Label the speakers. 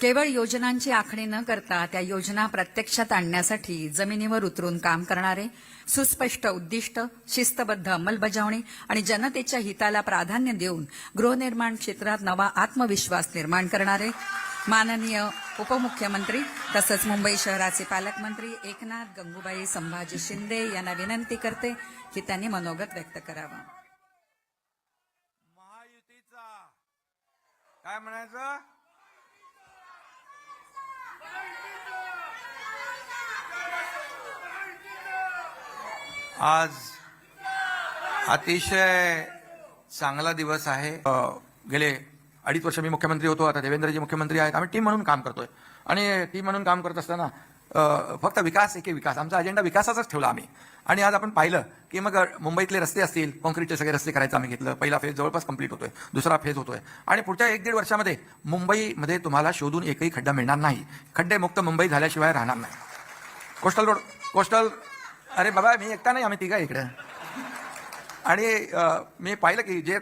Speaker 1: केवळ योजनांची आखणी न करता त्या योजना प्रत्यक्षात आणण्यासाठी जमिनीवर उतरून काम करणारे, सुस्पष्ट उद्दिष्ट, शिस्तबद्ध अंमलबजावणी आणि जनतेच्या हिताला प्राधान्य देऊन गृहनिर्माण क्षेत्रात नवा आत्मविश्वास निर्माण करणारे माननीय उपमुख्यमंत्री तसंच मुंबई शहराचे पालकमंत्री एकनाथ गंगूबाई संभाजी शिंदे यांना विनंती करते की त्यांनी मनोगत व्यक्त करावं.
Speaker 2: महायुतीचा काय म्हणायचं? आज अतिशय चांगला दिवस आहे. गेले 2.5 वर्ष मी मुख्यमंत्री होतो, आता देवेंद्रजी मुख्यमंत्री आहेत. आम्ही टीम म्हणून काम करतोय आणि टीम म्हणून काम करत असताना फक्त विकास एके विकास, आमचा अजेंडा विकासाचाच ठेवला आम्ही. आणि आज आपण पाहिलं की मग मुंबईतले रस्ते असतील, कॉन्क्रीटचे सगळे रस्ते करायचं आम्ही घेतलं. पहिला फेज जवळपास कंप्लीट होतोय, दुसरा फेज होतोय आणि पुढच्या 1-1.5 वर्षामध्ये मुंबईमध्ये तुम्हाला शोधून एकही खड्डा मिळणार नाही. खड्डेमुक्त मुंबई झाल्याशिवाय राहणार नाही. कोस्टल रोड, कोस्टल, अरे बाबा मी एकटा नाही, आम्ही तिघा इकडे. आणि मी पाहिलं की जे